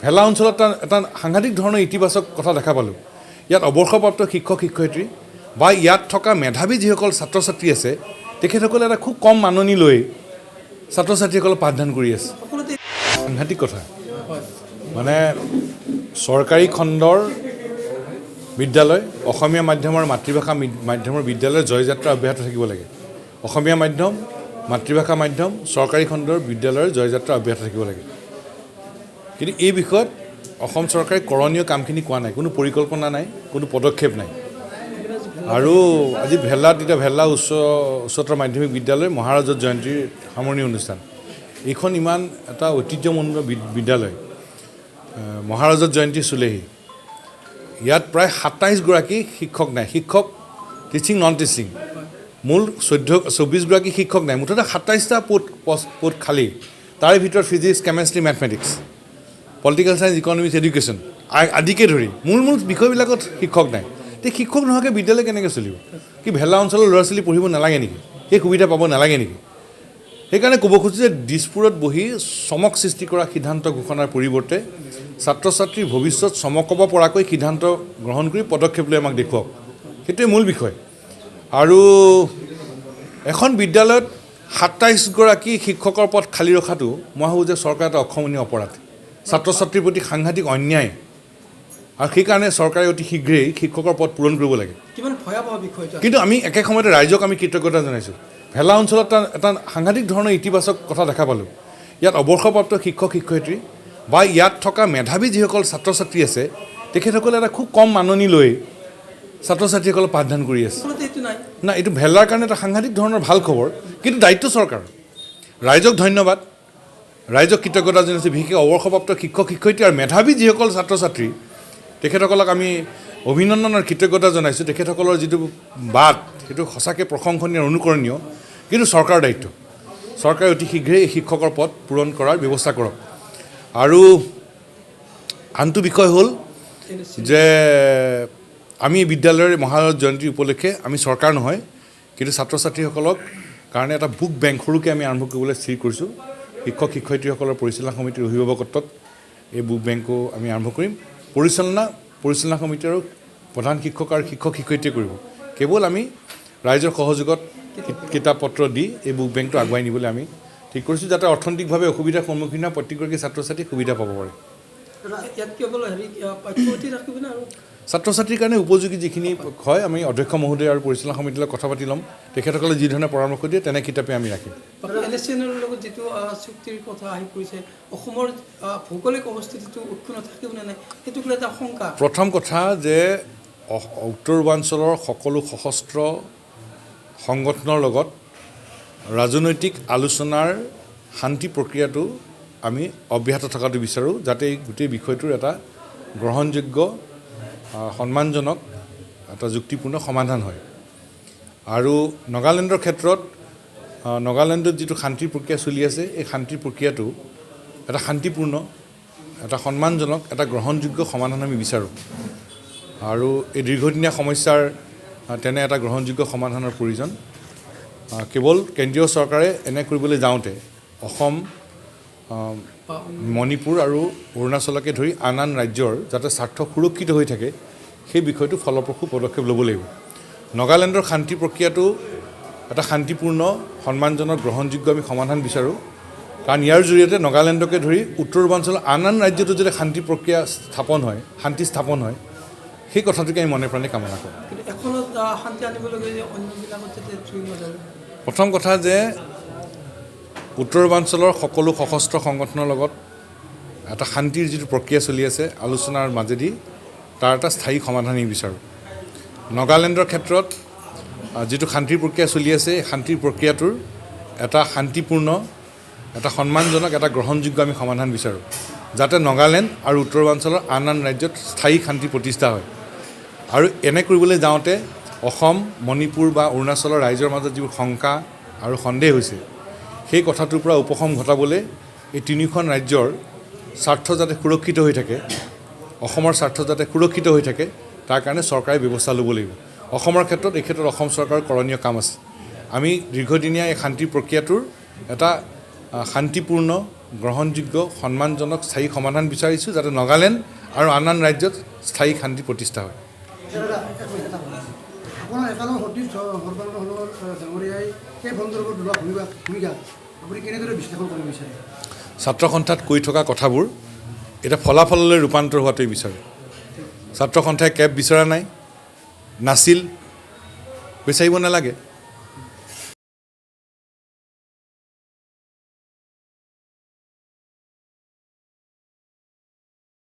ভেলা অঞ্চলত এটা সাংঘাতিক ধৰণৰ ইতিবাচক কথা দেখা পালোঁ। ইয়াত অৱসৰপ্ৰাপ্ত শিক্ষক শিক্ষয়িত্ৰী বা ইয়াত থকা মেধাৱী যিসকল ছাত্ৰ ছাত্ৰী আছে তেখেতসকলে এটা খুব কম মাননি লৈ ছাত্ৰ ছাত্ৰীসকলক পাঠদান কৰি আছে। সাংঘাতিক কথা। মানে চৰকাৰী খণ্ডৰ বিদ্যালয়, অসমীয়া মাধ্যম আৰু মাতৃভাষা মাধ্যমৰ বিদ্যালয়ৰ জয়যাত্ৰা অব্যাহত থাকিব লাগে। অসমীয়া মাধ্যম, মাতৃভাষা মাধ্যম, চৰকাৰী খণ্ডৰ বিদ্যালয়ৰ জয়যাত্ৰা অব্যাহত থাকিব লাগে। কিন্তু এই বিষয়ত অসম চৰকাৰে কৰণীয় কামখিনি কোৱা নাই, কোনো পৰিকল্পনা নাই, কোনো পদক্ষেপ নাই। আৰু আজি ভেল্লা উচ্চতৰ মাধ্যমিক বিদ্যালয় মহাৰাজত জয়ন্তীৰ সামৰণি অনুষ্ঠান। এইখন ইমান এটা ঐতিহ্যমণ্ডিত বিদ্যালয়, মহাৰাজত জয়ন্তী চুলেহি। ইয়াত প্ৰায় ২৭গৰাকী শিক্ষক নাই, শিক্ষক টিচিং নন টিচিং, মূল ২৪গৰাকী শিক্ষক নাই, মুঠতে ২৭টা পোষ্ট খালী। তাৰে ভিতৰত physics, chemistry, mathematics, political science, economics, education আদিকে ধৰি মূল বিষয়বিলাকত শিক্ষক নাই। তে শিক্ষক নোহোৱাকৈ বিদ্যালয় কেনেকৈ চলিব? কি ভেলা অঞ্চলৰ ল'ৰা ছোৱালী পঢ়িব নালাগে নেকি? সেই সুবিধা পাব নালাগে নেকি? সেইকাৰণে ক'ব খুজিছোঁ যে দিছপুৰত বহি চমক সৃষ্টি কৰা সিদ্ধান্ত ঘোষণাৰ পৰিৱৰ্তে ছাত্ৰ ছাত্ৰীৰ ভৱিষ্যত চমকাব পৰাকৈ সিদ্ধান্ত গ্ৰহণ কৰি পদক্ষেপ লৈ আমাক দেখুৱাওক, সেইটোৱে মূল বিষয়। আৰু এখন বিদ্যালয়ত ২৭গৰাকী শিক্ষকৰ পদ খালী ৰখাটো মই ভাবোঁ যে চৰকাৰৰ এটা অক্ষমনীয় অপৰাধ, ছাত্ৰ ছাত্ৰীৰ প্ৰতি সাংঘাতিক অন্যায়। আৰু সেইকাৰণে চৰকাৰে অতি শীঘ্ৰেই শিক্ষকৰ পদ পূৰণ কৰিব লাগে। কিন্তু আমি একে সময়তে ৰাইজক আমি কৃতজ্ঞতা জনাইছোঁ। ভেলা অঞ্চলত এটা সাংঘাতিক ধৰণৰ ইতিবাচক কথা দেখা পালোঁ। ইয়াত অৱসৰপ্ৰাপ্ত শিক্ষক শিক্ষয়িত্ৰী বা ইয়াত থকা মেধাৱী যিসকল ছাত্ৰ ছাত্ৰী আছে তেখেতসকলে এটা খুব কম মাননি লৈ ছাত্ৰ ছাত্ৰীসকলক পাঠদান কৰি আছে। নাই, এইটো ভেলাৰ কাৰণে এটা সাংঘাতিক ধৰণৰ ভাল খবৰ, কিন্তু দায়িত্ব চৰকাৰ। ৰাইজক ধন্যবাদ, ৰাইজক কৃতজ্ঞতা জনাইছোঁ। বিশেষকৈ অৱসৰপ্ৰাপ্ত শিক্ষক শিক্ষয়িত্ৰী আৰু মেধাৱী যিসকল ছাত্ৰ ছাত্ৰী তেখেতসকলক আমি অভিনন্দন আৰু কৃতজ্ঞতা জনাইছোঁ। তেখেতসকলৰ যিটো বাট সেইটো সঁচাকৈ প্ৰশংসনীয় আৰু অনুকৰণীয়, কিন্তু চৰকাৰৰ দায়িত্ব। চৰকাৰে অতি শীঘ্ৰেই এই শিক্ষকৰ পদ পূৰণ কৰাৰ ব্যৱস্থা কৰক। আৰু আনটো বিষয় হ'ল যে আমি বিদ্যালয়ৰ মহাৰাজত জয়ন্তী উপলক্ষে আমি চৰকাৰ নহয় কিন্তু ছাত্ৰ ছাত্ৰীসকলক কাৰণে এটা বুক বেংক সৰুকৈ আমি আৰম্ভ কৰিবলৈ স্থিৰ কৰিছোঁ। শিক্ষক শিক্ষয়িত্ৰীসকলৰ পৰিচালনা সমিতিৰ অভিভাৱকত্বত এই বুক বেংকো আমি আৰম্ভ কৰিম। পৰিচালনা সমিতি আৰু প্ৰধান শিক্ষক আৰু শিক্ষক শিক্ষয়িত্ৰীয়ে কৰিব। কেৱল আমি ৰাইজৰ সহযোগত কিতাপ পত্ৰ দি এই বুক বেংকটো আগুৱাই নিবলৈ আমি ঠিক কৰিছোঁ, যাতে অৰ্থনৈতিকভাৱে অসুবিধাৰ সন্মুখীন হোৱা প্ৰত্যেকগৰাকী ছাত্ৰ ছাত্ৰীক সুবিধা পাব পাৰে। ছাত্ৰ ছাত্ৰীৰ কাৰণে উপযোগী যিখিনি হয় আমি অধ্যক্ষ মহোদয় আৰু পৰিচালনা সমিতিৰ লগত কথা পাতি ল'ম। তেখেতসকলে যি ধৰণে পৰামৰ্শ দিয়ে তেনে কিতাপে আমি ৰাখিম। লগত যিটো চুক্তিৰ কথা আহি পৰিছে, অসমৰ ভৌগোলিক অৱস্থিতিটো উৎক্ষুণ থাকিব নে নাই, সেইটো এটা শংকা। প্ৰথম কথা যে উত্তৰ পূৰ্বাঞ্চলৰ সকলো সশস্ত্ৰ সংগঠনৰ লগত ৰাজনৈতিক আলোচনাৰ শান্তি প্ৰক্ৰিয়াটো আমি অব্যাহত থকাটো বিচাৰোঁ, যাতে এই গোটেই বিষয়টোৰ এটা গ্ৰহণযোগ্য, সন্মানজনক, এটা যুক্তিপূৰ্ণ সমাধান হয়। আৰু নাগালেণ্ডৰ ক্ষেত্ৰত নাগালেণ্ডত যিটো শান্তিৰ প্ৰক্ৰিয়া চলি আছে, এই শান্তিৰ প্ৰক্ৰিয়াটো এটা শান্তিপূৰ্ণ, এটা সন্মানজনক, এটা গ্ৰহণযোগ্য সমাধান আমি বিচাৰোঁ। আৰু এই দীৰ্ঘদিনীয়া সমস্যাৰ তেনে এটা গ্ৰহণযোগ্য সমাধানৰ প্ৰয়োজন। কেৱল কেন্দ্ৰীয় চৰকাৰে এনে কৰিবলৈ যাওঁতে অসম, মণিপুৰ আৰু অৰুণাচলকে ধৰি আন ৰাজ্যৰ যাতে স্বাৰ্থ সুৰক্ষিত হৈ থাকে সেই বিষয়টো ফলপ্ৰসূ পদক্ষেপ ল'ব লাগিব। নাগালেণ্ডৰ শান্তি প্ৰক্ৰিয়াটো এটা শান্তিপূৰ্ণ, সন্মানজনক, গ্ৰহণযোগ্য আমি সমাধান বিচাৰোঁ, কাৰণ ইয়াৰ জৰিয়তে নাগালেণ্ডকে ধৰি উত্তৰ পূৰ্বাঞ্চলৰ আন শান্তি প্ৰক্ৰিয়া স্থাপন হয়, শান্তি স্থাপন হয়, সেই কথাটোকে আমি মনে প্ৰাণে কামনা কৰোঁ। প্ৰথম কথা যে উত্তৰ পূৰ্বাঞ্চলৰ সকলো সশস্ত্ৰ সংগঠনৰ লগত এটা শান্তিৰ যিটো প্ৰক্ৰিয়া চলি আছে আলোচনাৰ মাজেদি তাৰ এটা স্থায়ী সমাধান আমি বিচাৰোঁ। নাগালেণ্ডৰ ক্ষেত্ৰত যিটো শান্তিৰ প্ৰক্ৰিয়া চলি আছে, এই শান্তিৰ প্ৰক্ৰিয়াটোৰ এটা শান্তিপূৰ্ণ, এটা সন্মানজনক, এটা গ্ৰহণযোগ্য আমি সমাধান বিচাৰোঁ, যাতে নাগালেণ্ড আৰু উত্তৰ পূৰ্বাঞ্চলৰ আন ৰাজ্যত স্থায়ী শান্তি প্ৰতিষ্ঠা হয়। আৰু এনে কৰিবলৈ যাওঁতে অসম, মণিপুৰ বা অৰুণাচলৰ ৰাইজৰ মাজত যিবোৰ শংকা আৰু সন্দেহ হৈছে সেই কথাটোৰ পৰা উপশম ঘটাবলৈ এই তিনিখন ৰাজ্যৰ স্বাৰ্থ যাতে সুৰক্ষিত হৈ থাকে, অসমৰ স্বাৰ্থ যাতে সুৰক্ষিত হৈ থাকে, তাৰ কাৰণে চৰকাৰে ব্যৱস্থা ল'ব লাগিব। অসমৰ ক্ষেত্ৰত এই ক্ষেত্ৰত অসম চৰকাৰৰ কৰণীয় কাম আছে। আমি দীৰ্ঘদিনীয়া এই শান্তি প্ৰক্ৰিয়াটোৰ এটা শান্তিপূৰ্ণ, গ্ৰহণযোগ্য সন্মানজনক স্থায়ী সমাধান বিচাৰিছোঁ যাতে নাগালেণ্ড আৰু আন আন ৰাজ্যত স্থায়ী শান্তি প্ৰতিষ্ঠা হয়। আপোনাৰ একালৰ সতীৰ্থ সৰ্বানন্দ ডাঙৰীয়াই এই সন্দৰ্ভত লোৱা ভূমিকা আপুনি কেনেদৰে বিশ্লেষণ কৰিব বিচাৰে? ছাত্ৰ সন্থাত কৈ থকা কথাবোৰ এতিয়া ফলাফললৈ ৰূপান্তৰ হোৱাটোৱেই বিচাৰে। ছাত্ৰ সন্থাই কেব বিচৰা নাই, নাছিল, বিচাৰিব নালাগে।